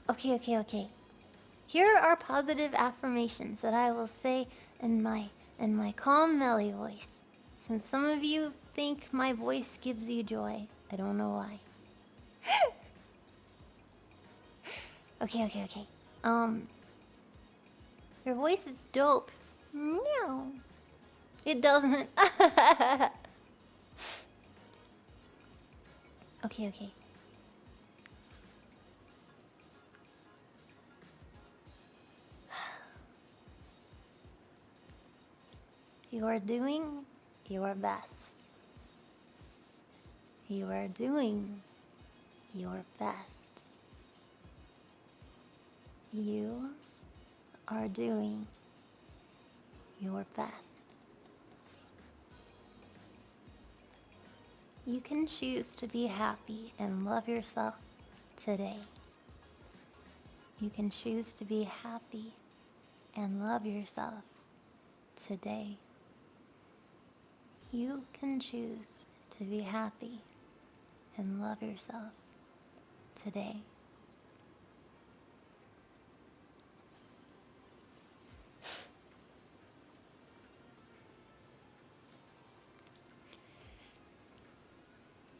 Okay. Here are positive affirmations that I will say in my calm mellow voice. Since some of you think my voice gives you joy, I don't know why. Okay. Um, your voice is dope. No, it doesn't. Okay. You are doing your best. You are doing your best. You are doing your best. You can choose to be happy and love yourself today. You can choose to be happy and love yourself today. You can choose to be happy and love yourself today.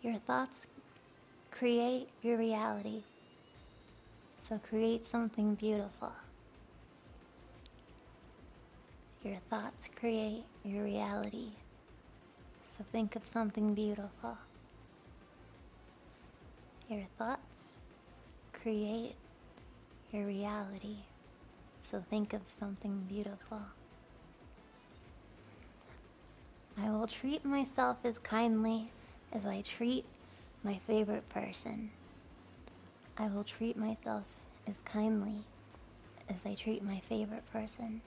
Your thoughts create your reality. So create something beautiful. Your thoughts create your reality. So think of something beautiful. Your thoughts create your reality. So think of something beautiful. I will treat myself as kindly as I treat my favorite person. I will treat myself as kindly as I treat my favorite person.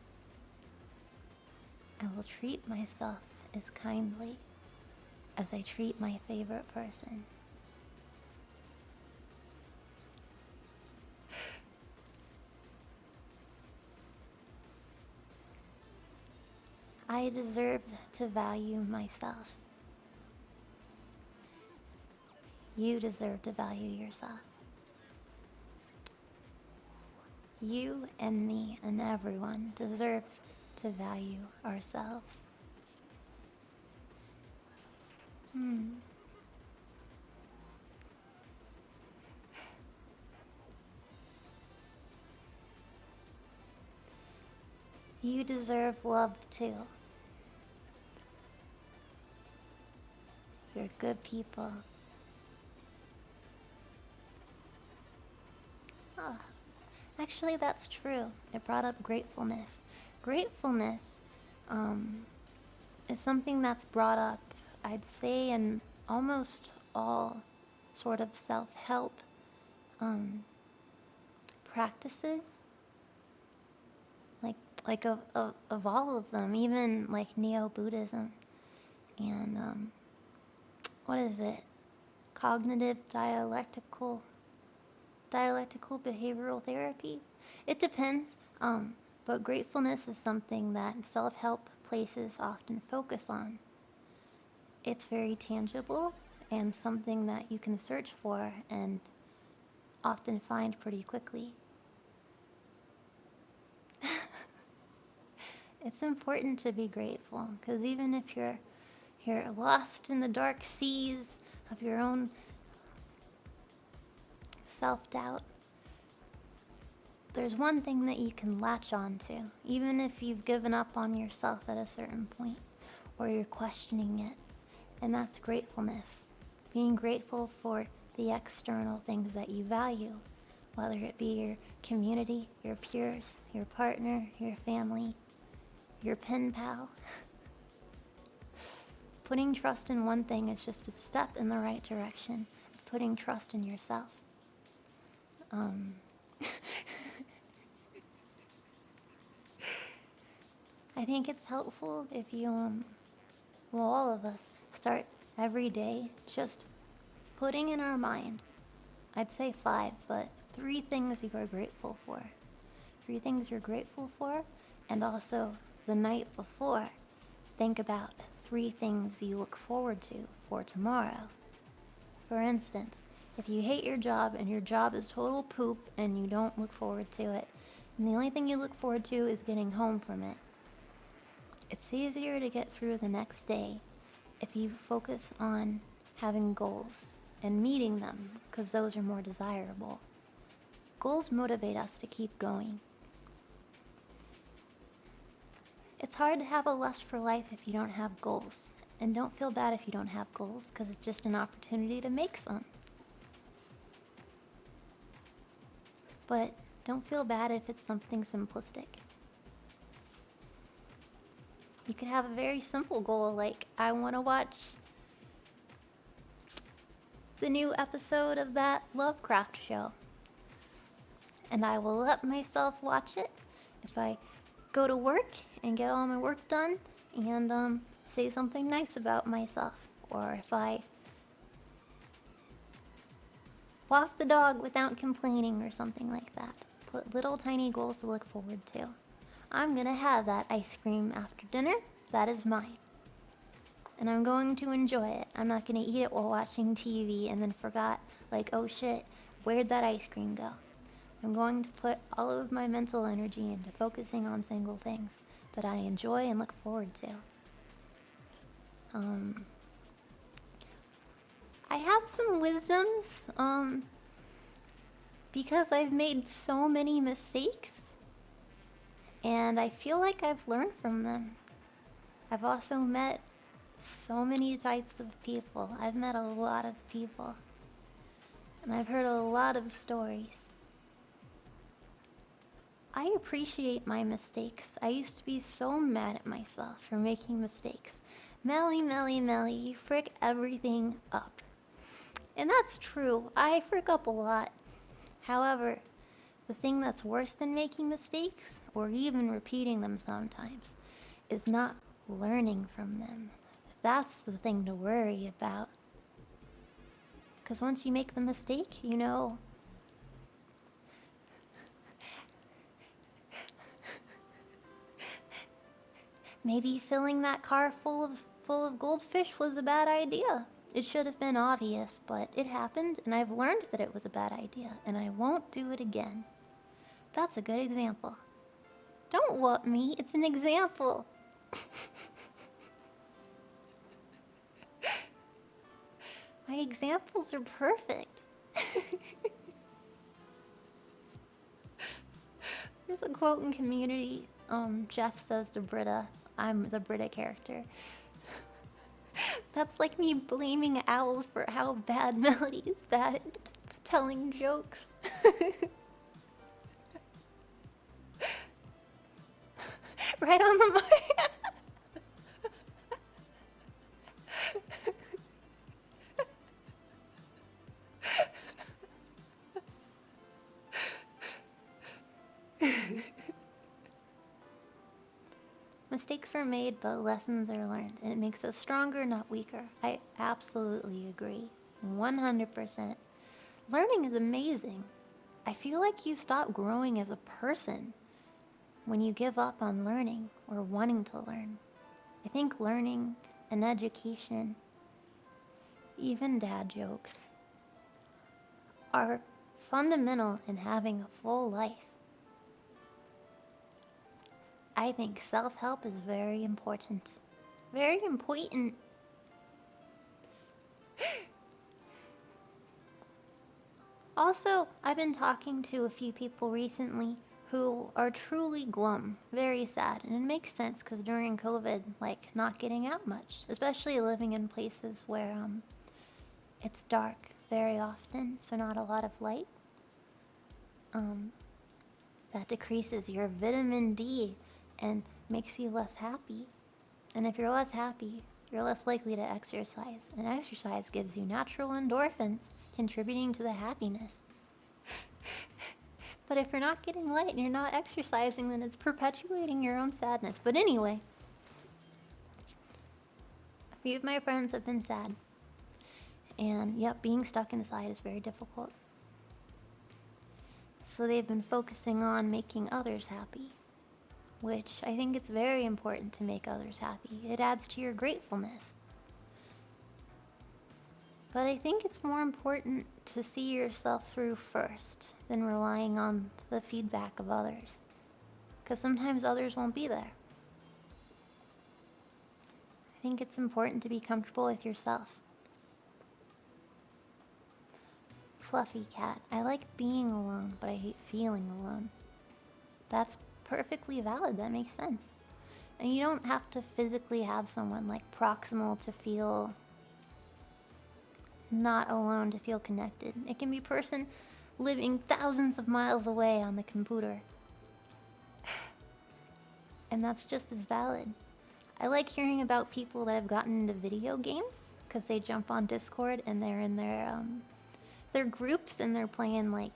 I will treat myself as kindly as I treat my favorite person. I deserve to value myself. You deserve to value yourself. You and me and everyone deserves to value ourselves. You deserve love too. You're good people. Oh, actually, that's true. It brought up gratefulness. Gratefulness is something that's brought up, I'd say, in almost all sort of self-help practices, like of all of them, even like Neo-Buddhism and what is it? Cognitive dialectical behavioral therapy. It depends, but gratefulness is something that self-help places often focus on. It's very tangible and something that you can search for and often find pretty quickly. It's important to be grateful because even if you're lost in the dark seas of your own self-doubt, there's one thing that you can latch on to, even if you've given up on yourself at a certain point or you're questioning it, and that's gratefulness. Being grateful for the external things that you value, whether it be your community, your peers, your partner, your family, your pen pal. Putting trust in one thing is just a step in the right direction of putting trust in yourself. I think it's helpful if you, all of us start every day just putting in our mind, I'd say 5, but 3 things you are grateful for. 3 things you're grateful for, and also the night before, think about 3 things you look forward to for tomorrow. For instance, If you hate your job and your job is total poop and you don't look forward to it, and the only thing you look forward to is getting home from it, it's easier to get through the next day if you focus on having goals and meeting them, because those are more desirable. Goals motivate us to keep going. It's hard to have a lust for life if you don't have goals. And don't feel bad if you don't have goals, because it's just an opportunity to make some. But don't feel bad if it's something simplistic. You could have a very simple goal, like, I want to watch the new episode of that Lovecraft show. And I will let myself watch it if I go to work and get all my work done and say something nice about myself. Or if I walk the dog without complaining or something like that. Put little tiny goals to look forward to. I'm gonna have that ice cream after dinner. That is mine. And I'm going to enjoy it. I'm not gonna eat it while watching TV and then forgot, like, oh shit, where'd that ice cream go? I'm going to put all of my mental energy into focusing on single things that I enjoy and look forward to. I have some wisdoms, because I've made so many mistakes, and I feel like I've learned from them. I've also met so many types of people. I've met a lot of people, and I've heard a lot of stories. I appreciate my mistakes. I used to be so mad at myself for making mistakes. Melly, you frick everything up. And that's true. I frick up a lot. However, the thing that's worse than making mistakes, or even repeating them sometimes, is not learning from them. That's the thing to worry about. Because once you make the mistake, you know, maybe filling that car full of goldfish was a bad idea. It should have been obvious, but it happened, and I've learned that it was a bad idea, and I won't do it again. That's a good example. Don't whoop me, it's an example. My examples are perfect. There's a quote in Community, Jeff says to Britta, I'm the Britta character. That's like me blaming owls for how bad Melody is bad at telling jokes. Right on the mark. Mistakes are made, but lessons are learned, and it makes us stronger, not weaker. I absolutely agree. 100%. Learning is amazing. I feel like you stop growing as a person when you give up on learning or wanting to learn. I think learning and education, even dad jokes, are fundamental in having a full life. I think self-help is very important. Very important. Also, I've been talking to a few people recently who are truly glum, very sad, and it makes sense because during COVID, like, not getting out much, especially living in places where it's dark very often, so not a lot of light. That decreases your vitamin D and makes you less happy. And if you're less happy, you're less likely to exercise. And exercise gives you natural endorphins, contributing to the happiness. But if you're not getting light and you're not exercising, then it's perpetuating your own sadness. But anyway, a few of my friends have been sad. And yep, being stuck inside is very difficult. So they've been focusing on making others happy, which I think it's very important to make others happy. It adds to your gratefulness. But I think it's more important to see yourself through first than relying on the feedback of others. Because sometimes others won't be there. I think it's important to be comfortable with yourself. Fluffy cat. I like being alone, but I hate feeling alone. That's perfectly valid. That makes sense. And you don't have to physically have someone like proximal to feel not alone, to feel connected. It can be a person living thousands of miles away on the computer. And that's just as valid. I like hearing about people that have gotten into video games because they jump on Discord and they're in their groups and they're playing like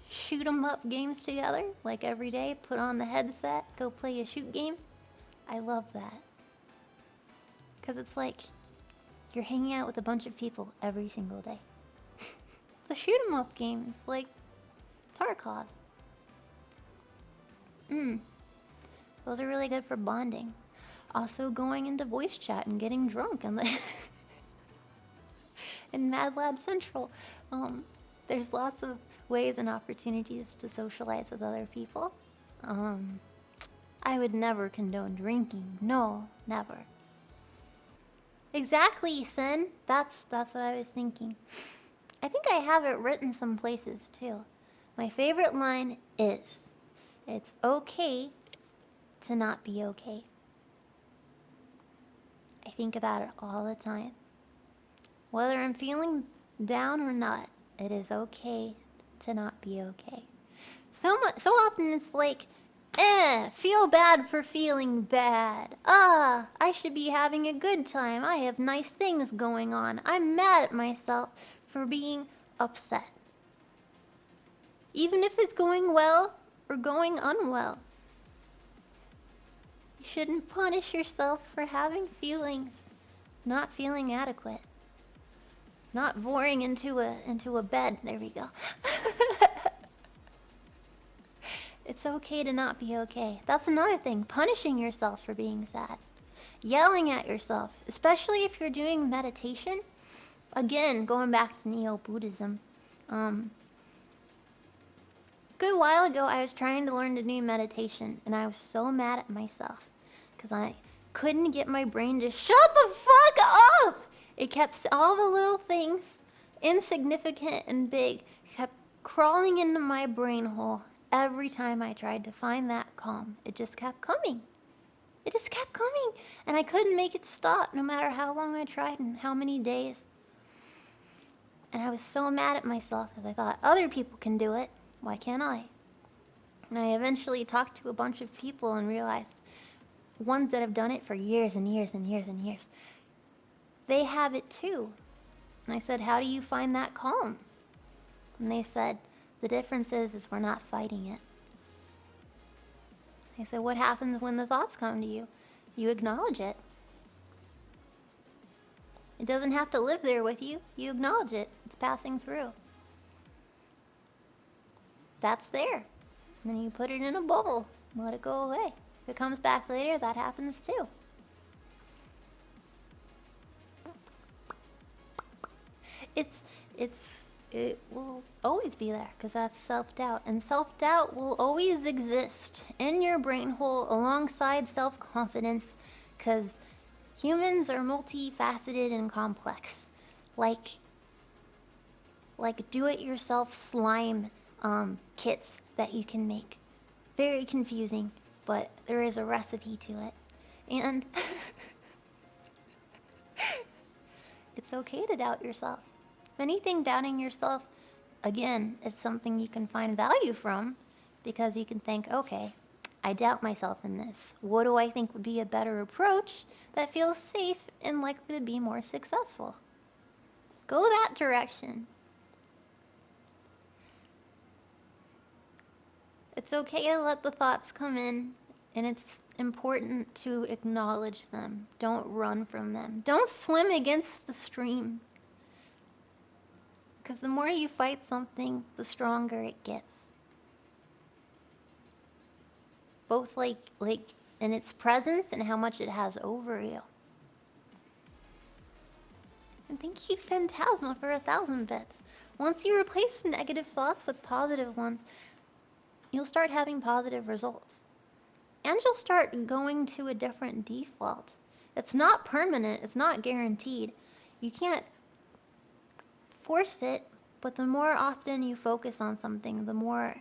shoot 'em up games together, like every day. Put on the headset, go play a shoot game. I love that. Because it's like you're hanging out with a bunch of people every single day. The shoot 'em up games, like Tarkov. Those are really good for bonding. Also going into voice chat and getting drunk and in Mad Lad Central. There's lots of ways and opportunities to socialize with other people. I would never condone drinking. No, never. Exactly, Sen. That's what I was thinking. I think I have it written some places too. My favorite line is, "It's okay to not be okay." I think about it all the time. Whether I'm feeling down or not, it is okay to not be okay. So often it's like, feel bad for feeling bad. I should be having a good time. I have nice things going on. I'm mad at myself for being upset. Even if it's going well or going unwell. You shouldn't punish yourself for having feelings, not feeling adequate. Not boring into a bed. There we go. It's okay to not be okay. That's another thing. Punishing yourself for being sad. Yelling at yourself, especially if you're doing meditation. Again, going back to Neo-Buddhism. A good while ago, I was trying to learn to do meditation, and I was so mad at myself because I couldn't get my brain to shut the fuck up. It kept all the little things, insignificant and big, kept crawling into my brain hole every time I tried to find that calm. It just kept coming. It just kept coming. And I couldn't make it stop no matter how long I tried and how many days. And I was so mad at myself because I thought other people can do it. Why can't I? And I eventually talked to a bunch of people and realized ones that have done it for years and years and years and years. They have it too. And I said, how do you find that calm? And they said, the difference is we're not fighting it. I said, what happens when the thoughts come to you? You acknowledge it. It doesn't have to live there with you. You acknowledge it. It's passing through. That's there. And then you put it in a bubble. Let it go away. If it comes back later, that happens too. It will always be there because that's self-doubt. And self-doubt will always exist in your brain hole alongside self-confidence because humans are multifaceted and complex. Like do-it-yourself slime kits that you can make. Very confusing, but there is a recipe to it. And it's okay to doubt yourself. If anything, doubting yourself, again, it's something you can find value from because you can think, okay, I doubt myself in this. What do I think would be a better approach that feels safe and likely to be more successful? Go that direction. It's okay to let the thoughts come in, and it's important to acknowledge them. Don't run from them. Don't swim against the stream. Because the more you fight something, the stronger it gets. Both like in its presence and how much it has over you. And thank you, Phantasma, for 1,000 bits. Once you replace negative thoughts with positive ones, you'll start having positive results. And you'll start going to a different default. It's not permanent, it's not guaranteed. You can't force it, but the more often you focus on something, the more...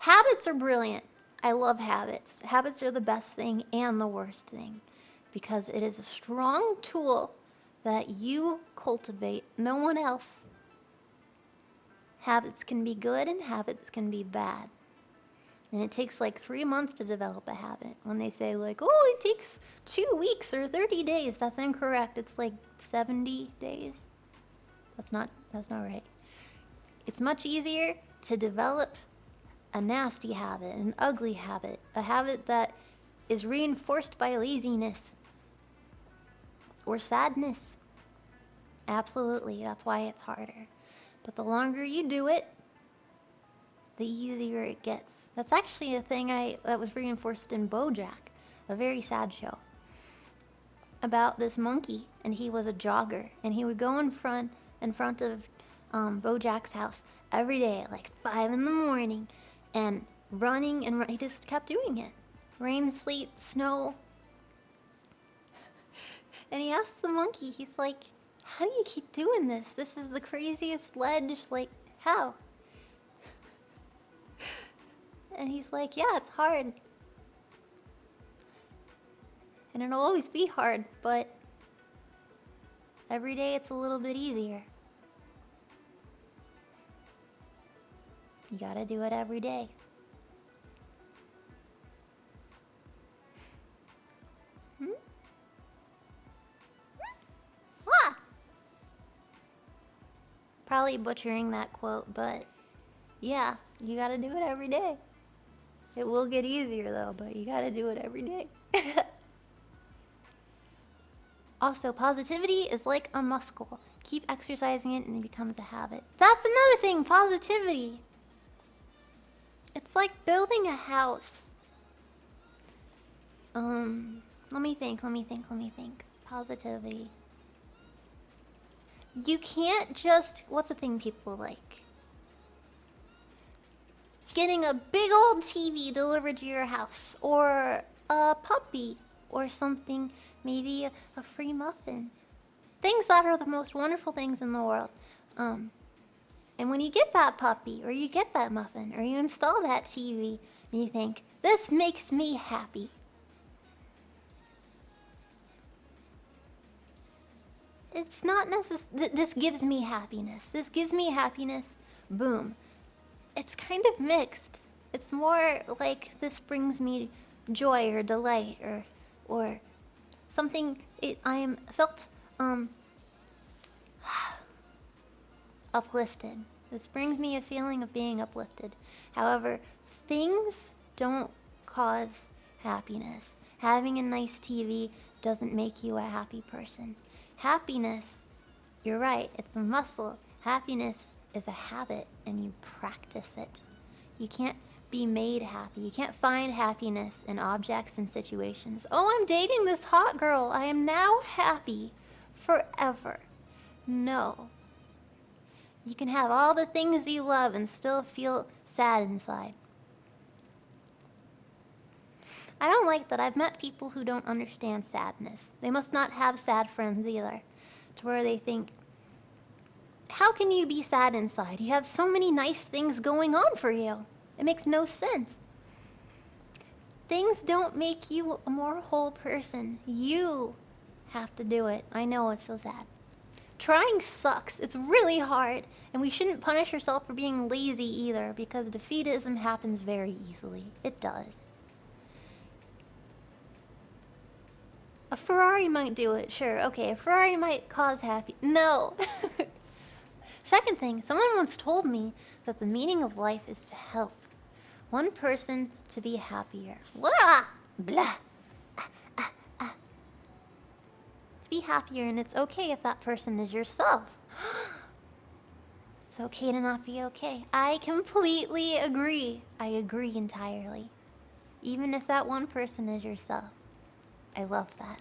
Habits are brilliant. I love habits. Habits are the best thing and the worst thing, because it is a strong tool that you cultivate, no one else. Habits can be good and habits can be bad. And it takes like 3 months to develop a habit. When they say like, oh, it takes 2 weeks or 30 days, that's incorrect. It's like 70 days. That's not right. It's much easier to develop a nasty habit, an ugly habit, a habit that is reinforced by laziness or sadness. Absolutely, that's why it's harder. But the longer you do it, the easier it gets. That's actually a thing that was reinforced in Projekt, a very sad show, about this monkey, and he was a jogger, and he would go in front of Bojack's house every day at like 5 in the morning, and running, and he just kept doing it. Rain, sleet, snow. And he asked the monkey, he's like, how do you keep doing this? This is the craziest ledge, like, how? And he's like, yeah, it's hard. And it'll always be hard, but every day it's a little bit easier. You gotta do it every day. Ah! Probably butchering that quote, but yeah, you gotta do it every day. It will get easier though, but you gotta do it every day. Also, positivity is like a muscle. Keep exercising it and it becomes a habit. That's another thing, positivity. It's like building a house. Let me think. Positivity. You can't just, what's the thing people like? Getting a big old TV delivered to your house, or a puppy, or something, maybe a free muffin. Things that are the most wonderful things in the world. And when you get that puppy, or you get that muffin, or you install that TV, and you think, this makes me happy. It's not necessary. This gives me happiness. This gives me happiness. Boom. It's kind of mixed. It's more like this brings me joy or delight or something. I am felt uplifted. This brings me a feeling of being uplifted. However, things don't cause happiness. Having a nice TV doesn't make you a happy person. Happiness, you're right, it's a muscle. Happiness is a habit, and you practice it. You can't be made happy. You can't find happiness in objects and situations. Oh, I'm dating this hot girl. I am now happy forever. No. You can have all the things you love and still feel sad inside. I don't like that. I've met people who don't understand sadness. They must not have sad friends either, to where they think, how can you be sad inside? You have so many nice things going on for you. It makes no sense. Things don't make you a more whole person. You have to do it. I know, it's so sad. Trying sucks. It's really hard. And we shouldn't punish ourselves for being lazy either, because defeatism happens very easily. It does. A Ferrari might do it, sure. Okay, a Ferrari might cause happy. No. Second thing, someone once told me that the meaning of life is to help one person to be happier. Blah! Blah! To be happier, and it's okay if that person is yourself. It's okay to not be okay. I completely agree. I agree entirely. Even if that one person is yourself. I love that.